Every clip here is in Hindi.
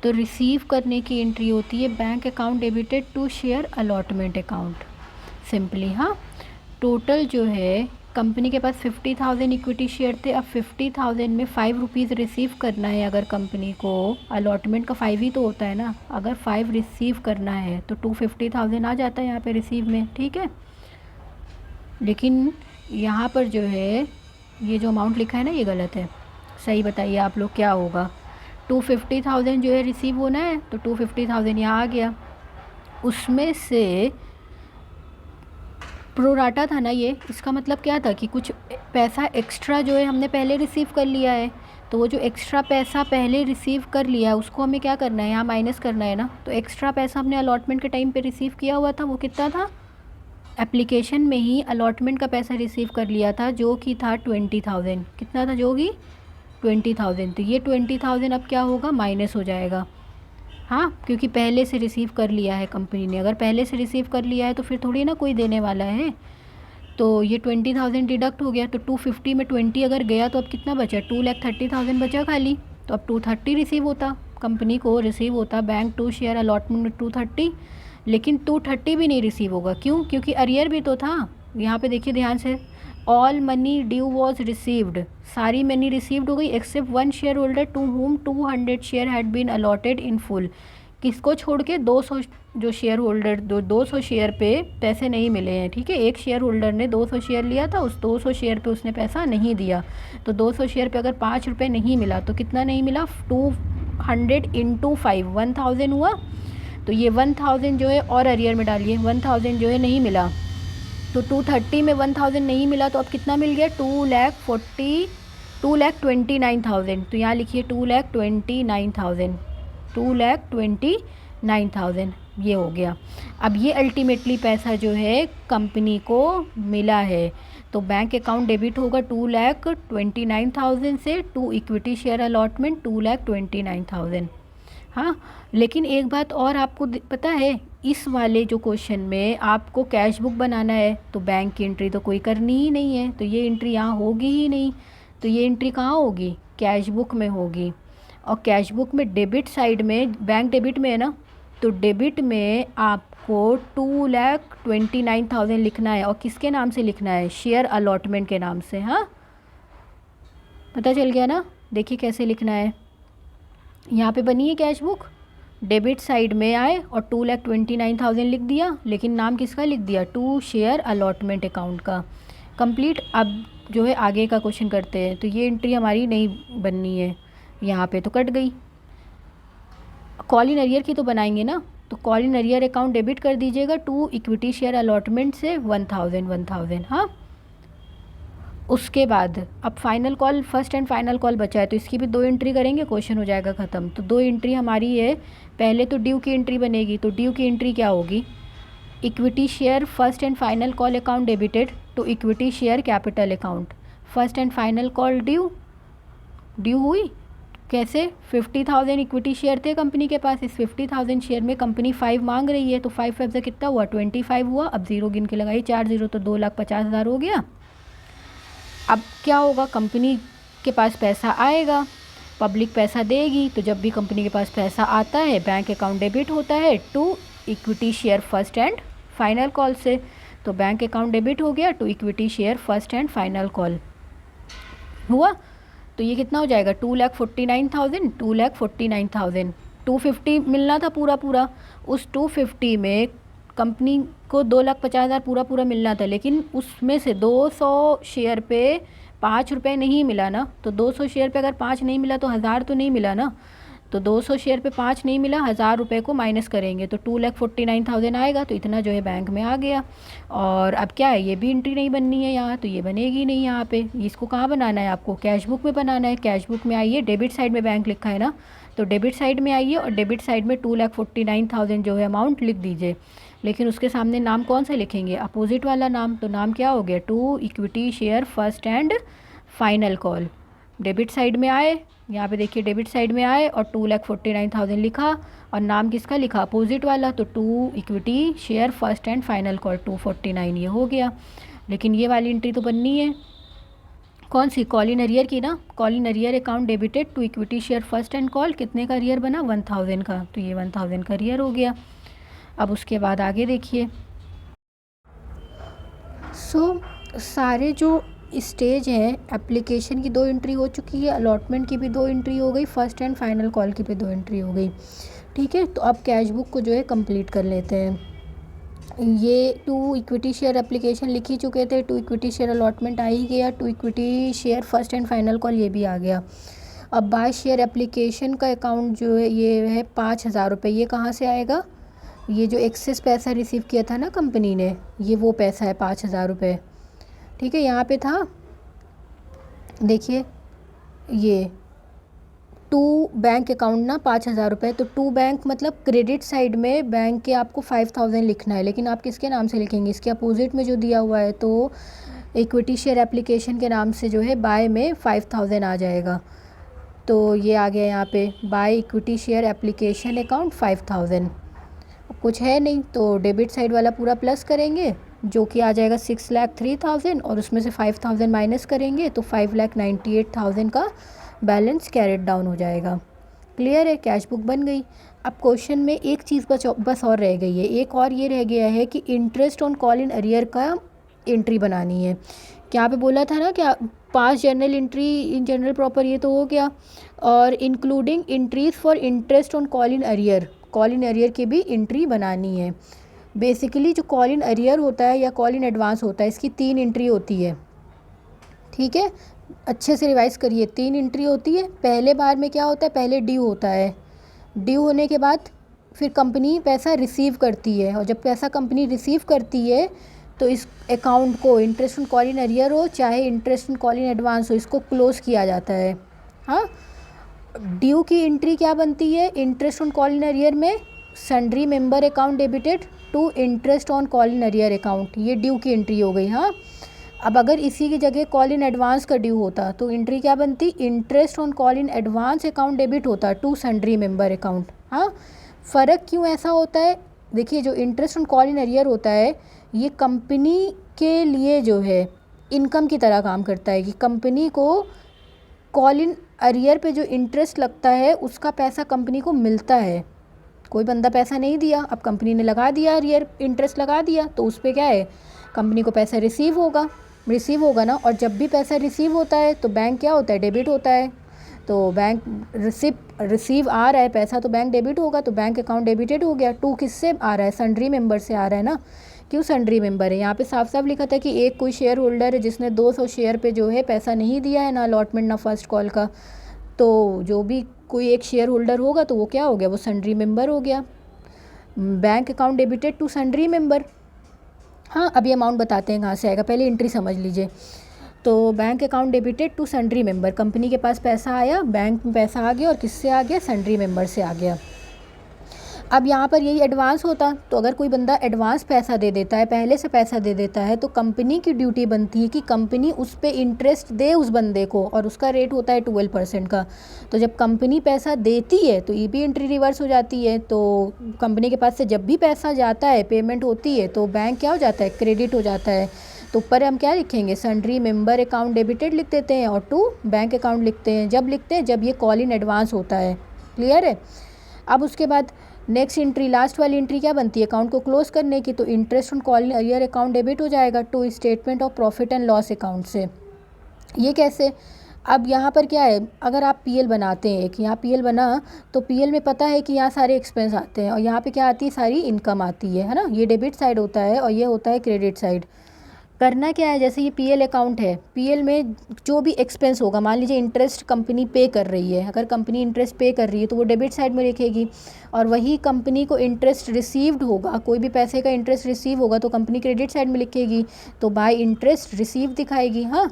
तो रिसीव करने की एंट्री होती है bank account debited to share allotment account, simply. हाँ, टोटल जो है कंपनी के पास 50,000 इक्विटी शेयर थे। अब 50,000 में 5 रुपीज़ रिसीव करना है अगर कंपनी को, अलॉटमेंट का 5 ही तो होता है ना, अगर 5 रिसीव करना है तो 250,000 आ जाता है यहाँ पे रिसीव में, ठीक है। लेकिन यहाँ पर जो है ये जो अमाउंट लिखा है ना, ये गलत है। सही बताइए आप लोग क्या होगा। 250,000 जो है रिसीव होना है, तो 250,000 यहाँ आ गया। उसमें से प्रोराटा था ना ये, इसका मतलब क्या था कि कुछ पैसा एक्स्ट्रा जो है हमने पहले रिसीव कर लिया है। तो वो जो एक्स्ट्रा पैसा पहले रिसीव कर लिया है उसको हमें क्या करना है, यहाँ माइनस करना है ना। तो एक्स्ट्रा पैसा हमने अलॉटमेंट के टाइम पे रिसीव किया हुआ था, वो कितना था, एप्लीकेशन में ही अलॉटमेंट का पैसा रिसीव कर लिया था जो कि था 20,000। कितना था जो कि 20,000। तो ये 20,000 अब क्या होगा, माइनस हो जाएगा। हाँ, क्योंकि पहले से रिसीव कर लिया है कंपनी ने। अगर पहले से रिसीव कर लिया है तो फिर थोड़ी ना कोई देने वाला है। तो ये 20,000 डिडक्ट हो गया। तो 250 में 20 अगर गया तो अब कितना बचा, 2,30,000 बचा खाली। तो अब 230 रिसीव होता, कंपनी को रिसीव होता बैंक टू शेयर अलॉटमेंट में 230। लेकिन 230 भी नहीं रिसीव होगा, क्यों, क्योंकि अरियर भी तो था। यहाँ पे देखिए ध्यान से, all money due was received, सारी मनी रिसीव्ड हो गई except one share holder to whom 200 share had been allotted in full. किसको छोड़ के, 200 जो शेयर होल्डर, 200 शेयर पे पैसे नहीं मिले हैं, ठीक है। एक शेयर होल्डर ने 200 शेयर लिया था, उस 200 शेयर पे उसने पैसा नहीं दिया। तो 200 शेयर पे अगर 5 रुपये नहीं मिला तो कितना नहीं मिला, 200 इंटू 5, 1000 हुआ। तो ये 1000 जो है और अरियर में डालिए, 1000 जो है नहीं मिला। तो 230 में 1000 नहीं मिला तो अब कितना मिल गया, 2,29,000। तो यहाँ लिखिए 2,29,000, 2,29,000 ये हो गया। अब ये अल्टीमेटली पैसा जो है कंपनी को मिला है। तो बैंक अकाउंट डेबिट होगा 2,29,000 से, टू इक्विटी शेयर अलॉटमेंट 2,29,000। हाँ, लेकिन एक बात और आपको पता है, इस वाले जो क्वेश्चन में आपको कैश बुक बनाना है तो बैंक की एंट्री तो कोई करनी ही नहीं है, तो ये एंट्री यहाँ होगी ही नहीं। तो ये एंट्री कहाँ होगी, कैश बुक में होगी। और कैश बुक में डेबिट साइड में, बैंक डेबिट में है ना, तो डेबिट में आपको 2,29,000 लिखना है। और किसके नाम से लिखना है, शेयर अलॉटमेंट के नाम से। हाँ, पता चल गया ना। देखिए कैसे लिखना है, यहाँ पे बनी है कैश बुक, डेबिट साइड में आए और 2,29,000 लिख दिया, लेकिन नाम किसका लिख दिया, टू शेयर अलॉटमेंट अकाउंट का। कंप्लीट। अब जो है आगे का क्वेश्चन करते हैं। तो ये एंट्री हमारी नहीं बननी है, यहाँ पे तो कट गई। कॉल इन अरियर की तो बनाएंगे ना, तो call in arrear account debit कर दीजिएगा टू इक्विटी शेयर अलॉटमेंट से 1000। हाँ, उसके बाद अब final call, first and final call बचा है तो इसकी भी 2 एंट्री करेंगे, क्वेश्चन हो जाएगा ख़त्म। तो 2 एंट्री हमारी है। पहले तो ड्यू की एंट्री बनेगी, तो ड्यू की एंट्री क्या होगी, equity share first and final call account debited to equity share capital account. First and final call due, due हुई कैसे, 50,000 इक्विटी शेयर थे कंपनी के पास। इस 50,000 शेयर में कंपनी 5 मांग रही है, तो 5 से कितना हुआ, 25 हुआ। अब 0 गिन के लगाइए, 4 0 तो 2,50,000 हो गया। अब क्या होगा, कंपनी के पास पैसा आएगा, पब्लिक पैसा देगी। तो जब भी कंपनी के पास पैसा आता है बैंक अकाउंट डेबिट होता है to equity share first and final call से। तो बैंक अकाउंट डेबिट हो गया to equity share first and final call हुआ। तो ये कितना हो जाएगा, 2,49,000, 2,49,000। 250 मिलना था पूरा पूरा, उस 250 में कंपनी को 2,50,000 पूरा पूरा मिलना था, लेकिन उसमें से 200 शेयर पे 5 रुपये नहीं मिला ना। तो 200 शेयर पे अगर 5 नहीं मिला तो 1,000 तो नहीं मिला ना। तो 200 शेयर पे 5 नहीं मिला, 1,000 रुपये को माइनस करेंगे तो 2,49,000 आएगा। तो इतना जो है बैंक में आ गया। और अब क्या है, ये भी एंट्री नहीं बननी है यहाँ, तो ये बनेगी नहीं यहाँ पे। इसको कहाँ बनाना है आपको, कैश बुक में बनाना है। कैश बुक में आइए, डेबिट साइड में बैंक लिखा है ना, तो डेबिट साइड में आइए और डेबिट साइड में 2,49,000 जो है अमाउंट लिख दीजिए। लेकिन उसके सामने नाम कौन सा लिखेंगे, अपोजिट वाला नाम। तो नाम क्या हो गया, to equity share first and final call. Debit side में आए, यहाँ पे देखिए डेबिट साइड में आए और 2,49,000 लिखा, और नाम किसका लिखा, अपोजिट वाला। तो to equity share first and final call 249, ये हो गया। लेकिन ये वाली एंट्री तो बननी है, कौन सी, कॉल इन अरियर की ना, call in arrear account debited to equity share first and call, कितने का अरियर बना, 1000 का, तो ये 1000 का अरियर हो गया। अब उसके बाद आगे देखिए। सारे जो स्टेज हैं, एप्लीकेशन की 2 एंट्री हो चुकी है, अलॉटमेंट की भी 2 एंट्री हो गई, फर्स्ट एंड फाइनल कॉल की भी 2 एंट्री हो गई। ठीक है, तो अब कैश बुक को जो है कंप्लीट कर लेते हैं। ये 2 इक्विटी शेयर एप्लीकेशन लिख ही चुके थे, 2 इक्विटी शेयर अलॉटमेंट आ ही गया, 2 equity share first and final call ये भी आ गया। अब बाय शेयर एप्लीकेशन का अकाउंट जो है ये है 5000 रुपये। ये कहाँ से आएगा, ये जो एक्सेस पैसा रिसीव किया था ना कंपनी ने, ये वो पैसा है 5000 रुपये। ठीक है, यहाँ पे था, देखिए ये टू बैंक अकाउंट ना 5000 रुपये, तो टू बैंक मतलब क्रेडिट साइड में बैंक के आपको 5000 लिखना है, लेकिन आप किसके नाम से लिखेंगे, इसके अपोजिट में जो दिया हुआ है, तो इक्विटी शेयर एप्लीकेशन के नाम से जो है बाय में 5000 आ जाएगा। तो ये आ गया यहाँ पे by equity share application account 5000। कुछ है नहीं तो डेबिट साइड वाला पूरा प्लस करेंगे, जो कि आ जाएगा 6,03,000, और उसमें से 5000 माइनस करेंगे तो 5,98,000 का बैलेंस कैरेट डाउन हो जाएगा। क्लियर है, कैश बुक बन गई। अब क्वेश्चन में एक चीज़ बस और रह गई है, एक और ये रह गया है कि interest on call in arrear का एंट्री बनानी है। क्या पे बोला था ना, क्या 5 journal entry in general proper, ये तो हो गया, और including entries for interest on call in arrear, call in arrear की भी एंट्री बनानी है। बेसिकली जो कॉल इन अरियर होता है या कॉल इन एडवांस होता है, इसकी 3 एंट्री होती है। ठीक है, अच्छे से रिवाइज़ करिए, 3 एंट्री होती है। पहले बार में क्या होता है, पहले ड्यू होता है, ड्यू होने के बाद फिर कंपनी पैसा रिसीव करती है, और जब पैसा कंपनी रिसीव करती है तो इस अकाउंट को, interest on call in arrear हो चाहे interest on call in advance हो, इसको क्लोज़ किया जाता है। हाँ, ड्यू की एंट्री क्या बनती है, interest on call in arrear में sundry member account debited to interest on call in arrear account, ये ड्यू की एंट्री हो गई। हाँ, अब अगर इसी की जगह कॉल इन एडवांस का ड्यू होता तो एंट्री क्या बनती, interest on call in advance account debit होता टू सन्ड्री मेंबर अकाउंट। हाँ, फ़र्क क्यों ऐसा होता है, देखिए जो interest on call in arrear होता है, ये कंपनी के लिए जो है इनकम की तरह काम करता है, कि कंपनी को कॉल इन अरियर पे जो इंटरेस्ट लगता है उसका पैसा कंपनी को मिलता है। कोई बंदा पैसा नहीं दिया, अब कंपनी ने लगा दिया, अरियर इंटरेस्ट लगा दिया, तो उस पर क्या है, कंपनी को पैसा रिसीव होगा ना। और जब भी पैसा रिसीव होता है तो बैंक क्या होता है, डेबिट होता है। तो बैंक रिसीव आ रहा है पैसा, तो बैंक डेबिट होगा, तो बैंक अकाउंट डेबिटेड हो गया। टू किससे आ रहा है, सन्ड्री मेंबर से आ रहा है ना। क्यों सन्ड्री मेंबर है, यहाँ पे साफ साफ लिखा था कि एक कोई शेयर होल्डर है जिसने 200 शेयर पे जो है पैसा नहीं दिया है, ना अलॉटमेंट ना फर्स्ट कॉल का, तो जो भी कोई एक शेयर होल्डर होगा तो वो क्या हो गया, वो सन्ड्री मेंबर हो गया। Bank account debited to sundry member. हाँ, अभी अमाउंट बताते हैं कहाँ से आएगा, पहले एंट्री समझ लीजिए। तो bank account debited to sundry member, company के पास पैसा आया, बैंक में पैसा आ गया, और किससे आ गया, सन्ड्री मेंबर से आ गया। अब यहाँ पर यही एडवांस होता, तो अगर कोई बंदा एडवांस पैसा दे देता है, पहले से पैसा दे देता है, तो कंपनी की ड्यूटी बनती है कि कंपनी उस पर इंटरेस्ट दे उस बंदे को, और उसका रेट होता है 12% का। तो जब कंपनी पैसा देती है तो ये भी एंट्री रिवर्स हो जाती है। तो कंपनी के पास से जब भी पैसा जाता है, पेमेंट होती है, तो बैंक क्या हो जाता है, क्रेडिट हो जाता है। तो ऊपर हम क्या लिखेंगे, सन्ड्री मेंबर अकाउंट डेबिटेड लिख देते हैं, और टू बैंक अकाउंट लिखते हैं। जब लिखते हैं जब ये कॉल इन एडवांस होता है। क्लियर है। अब उसके बाद नेक्स्ट एंट्री, लास्ट वाली एंट्री क्या बनती है, अकाउंट को क्लोज करने की, तो interest on call in arrear account debit हो जाएगा to statement of profit and loss account से। ये कैसे, अब यहाँ पर क्या है, अगर आप पीएल बनाते हैं, एक यहाँ पीएल बना, तो पीएल में पता है कि यहाँ सारे एक्सपेंस आते हैं, और यहाँ पे क्या आती है, सारी इनकम आती है ना। ये डेबिट साइड होता है और ये होता है क्रेडिट साइड। करना क्या है, जैसे ये पीएल अकाउंट है, पीएल में जो भी एक्सपेंस होगा, मान लीजिए इंटरेस्ट कंपनी पे कर रही है, अगर कंपनी इंटरेस्ट पे कर रही है तो वो डेबिट साइड में लिखेगी, और वही कंपनी को इंटरेस्ट रिसीव्ड होगा, कोई भी पैसे का इंटरेस्ट रिसीव होगा तो कंपनी क्रेडिट साइड में लिखेगी, तो बाय इंटरेस्ट रिसीव दिखाएगी। हाँ,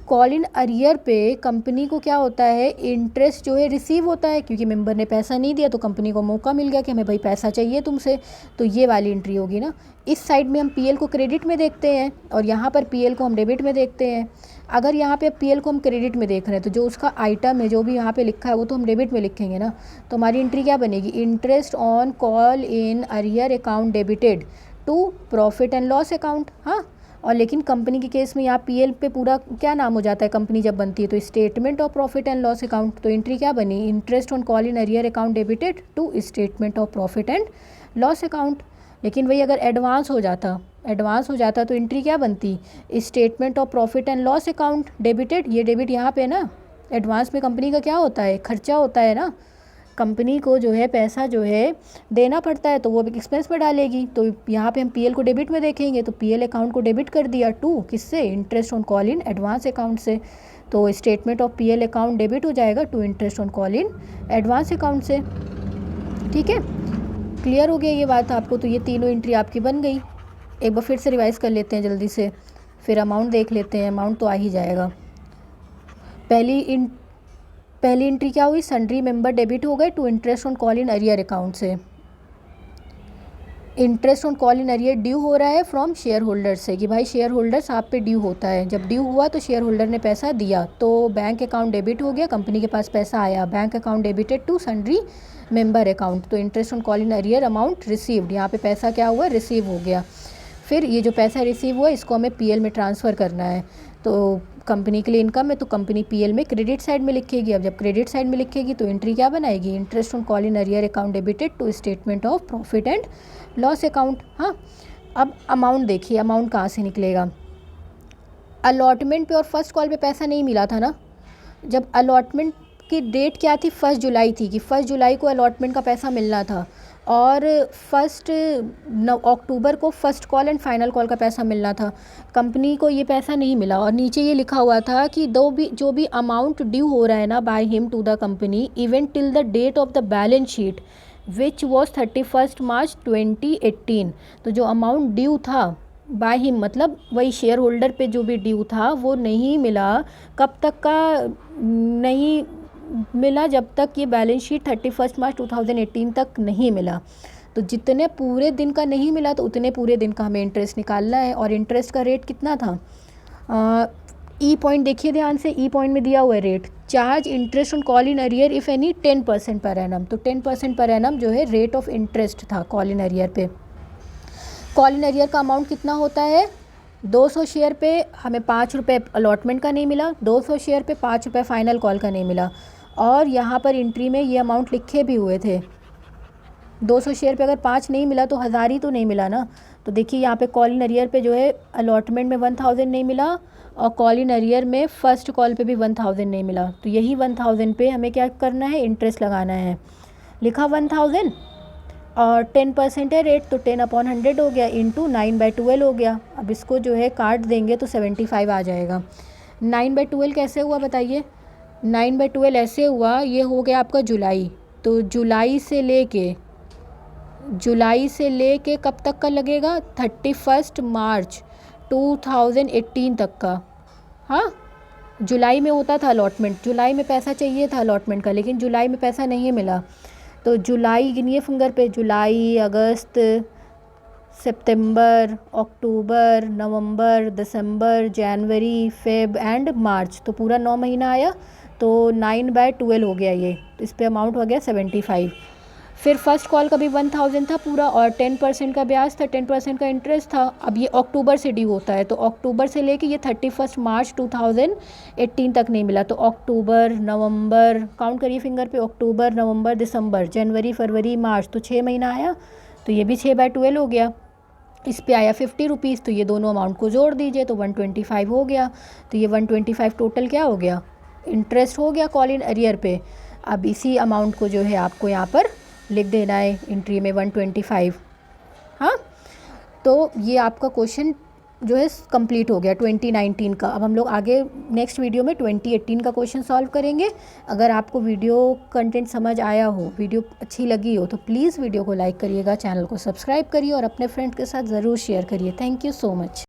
कॉल इन अरियर पे कंपनी को क्या होता है, इंटरेस्ट जो है रिसीव होता है, क्योंकि मेंबर ने पैसा नहीं दिया तो कंपनी को मौका मिल गया कि हमें भाई पैसा चाहिए तुमसे, तो ये वाली एंट्री होगी ना। इस साइड में हम पीएल को क्रेडिट में देखते हैं, और यहाँ पर पीएल को हम डेबिट में देखते हैं। अगर यहाँ पे पीएल को हम क्रेडिट में देख रहे हैं, तो जो उसका आइटम है, जो भी यहाँ पे लिखा है, वो तो हम डेबिट में लिखेंगे ना। तो हमारी एंट्री क्या बनेगी, interest on call in arrear account debited to profit and loss account. हाँ, और लेकिन कंपनी के केस में यहाँ पीएल पे पूरा क्या नाम हो जाता है कंपनी जब बनती है, तो statement of profit and loss account. तो एंट्री क्या बनी, interest on call in arrear account debited to statement of profit and loss account. लेकिन वही अगर एडवांस हो जाता तो एंट्री क्या बनती, statement of profit and loss account debited. ये डेबिट यहाँ पे ना, एडवांस में कंपनी का क्या होता है, खर्चा होता है ना, कंपनी को जो है पैसा जो है देना पड़ता है, तो वो एक्सपेंस में डालेगी। तो यहाँ पे हम पीएल को डेबिट में देखेंगे, तो पीएल अकाउंट को डेबिट कर दिया टू किससे, interest on call in advance account से। तो statement of PL account debit हो जाएगा to interest on call in advance account से। ठीक है, क्लियर हो गया ये बात आपको। तो ये तीनों एंट्री आपकी बन गई। एक बार फिर से रिवाइज कर लेते हैं जल्दी से, फिर अमाउंट देख लेते हैं। अमाउंट तो आ ही जाएगा। पहली एंट्री क्या हुई, सन्ड्री मेंबर डेबिट हो गए to interest on call in arrear account से। Interest on call in arrear due हो रहा है फ्रॉम शेयर होल्डर से, कि भाई शेयर होल्डर्स आप पे ड्यू होता है। जब ड्यू हुआ तो शेयर होल्डर ने पैसा दिया, तो बैंक अकाउंट डेबिट हो गया, कंपनी के पास पैसा आया, bank account debited to sundry member account. तो interest on call in arrear amount received, यहाँ पे पैसा क्या हुआ, रिसीव हो गया। फिर ये जो पैसा रिसीव हुआ इसको हमें पीएल में ट्रांसफ़र करना है। तो कंपनी के लिए इनकम है, तो कंपनी पीएल में क्रेडिट साइड में लिखेगी। अब जब क्रेडिट साइड में लिखेगी तो एंट्री क्या बनाएगी, interest on call in arrear account debited to statement of profit and loss account. हाँ, अब अमाउंट देखिए, अमाउंट कहाँ से निकलेगा। अलॉटमेंट पे और फर्स्ट कॉल पे पैसा नहीं मिला था ना। जब अलॉटमेंट की डेट क्या थी, 1 जुलाई थी, कि 1 जुलाई को अलॉटमेंट का पैसा मिलना था, और 1 अक्टूबर को first call and final call का पैसा मिलना था। कंपनी को ये पैसा नहीं मिला, और नीचे ये लिखा हुआ था कि जो भी अमाउंट ड्यू हो रहा है ना by him to the company even till the date of the balance sheet which was 31 March 2018। तो जो अमाउंट ड्यू था बाय हिम, मतलब वही शेयर होल्डर पे जो भी ड्यू था वो नहीं मिला। कब तक का नहीं मिला, जब तक ये बैलेंस शीट 31 मार्च 2018 तक नहीं मिला। तो जितने पूरे दिन का नहीं मिला तो उतने पूरे दिन का हमें इंटरेस्ट निकालना है। और इंटरेस्ट का रेट कितना था, ई पॉइंट देखिए ध्यान से, ई पॉइंट में दिया हुआ है rate, charge interest on call in arrear if any 10% per annum. तो 10% पर एनम जो है रेट ऑफ इंटरेस्ट था कॉल इन अरियर पे। कॉल इन अरियर का अमाउंट कितना होता है, 200 शेयर पे हमें 5 रुपये अलॉटमेंट का नहीं मिला, 200 शेयर पे 5 रुपये फाइनल कॉल का नहीं मिला। और यहाँ पर एंट्री में ये अमाउंट लिखे भी हुए थे। 200 शेयर पे अगर 5 नहीं मिला तो 1000 ही तो नहीं मिला ना। तो देखिए यहाँ पे कॉल इन अरियर पे जो है अलॉटमेंट में 1000 नहीं मिला, और कॉल इन अरियर में फ़र्स्ट कॉल पे भी 1000 नहीं मिला। तो यही 1000 पे हमें क्या करना है, इंटरेस्ट लगाना है। लिखा 1000 और 10% है रेट, तो 10/100 हो गया, इंटू 9/12 हो गया। अब इसको जो है काट देंगे तो 75 आ जाएगा। 9/12 कैसे हुआ बताइए, 9/12 ऐसे हुआ, ये हो गया आपका जुलाई। तो जुलाई से लेके कब तक का लगेगा, 31 मार्च 2018 तक का। हाँ, जुलाई में होता था अलॉटमेंट, जुलाई में पैसा चाहिए था अलॉटमेंट का, लेकिन जुलाई में पैसा नहीं मिला। तो जुलाई गिनिए फिंगर पे, जुलाई, अगस्त, सितंबर, अक्टूबर, नवंबर, दिसंबर, जनवरी, फेब एंड मार्च। तो पूरा 9 महीना आया, तो 9/12 हो गया ये। तो इस पे अमाउंट हो गया 75। फिर फर्स्ट कॉल का भी 1000 था पूरा, और 10% का ब्याज था, 10% का इंटरेस्ट था। अब ये अक्टूबर से ड्यू होता है, तो अक्टूबर से लेके ये 31 मार्च 2018 तक नहीं मिला। तो अक्टूबर, नवंबर, काउंट करिए फिंगर पे, अक्टूबर, नवंबर, दिसंबर, जनवरी, फरवरी, मार्च, तो 6 महीना आया। तो ये भी 6/12 हो गया। इस पे आया 50 रुपीज़, तो ये दोनों अमाउंट को जोड़ दीजिए तो 125 हो गया। तो ये 125 टोटल क्या हो गया, इंटरेस्ट हो गया कॉल इन अरियर पे। अब इसी अमाउंट को जो है आपको यहाँ पर लिख देना है एंट्री में 125। हाँ, तो ये आपका क्वेश्चन जो है कंप्लीट हो गया 2019 का। अब हम लोग आगे नेक्स्ट वीडियो में 2018 का क्वेश्चन सॉल्व करेंगे। अगर आपको वीडियो कंटेंट समझ आया हो, वीडियो अच्छी लगी हो, तो प्लीज़ वीडियो को लाइक करिएगा, चैनल को सब्सक्राइब करिए और अपने फ्रेंड के साथ ज़रूर शेयर करिए। Thank you so much.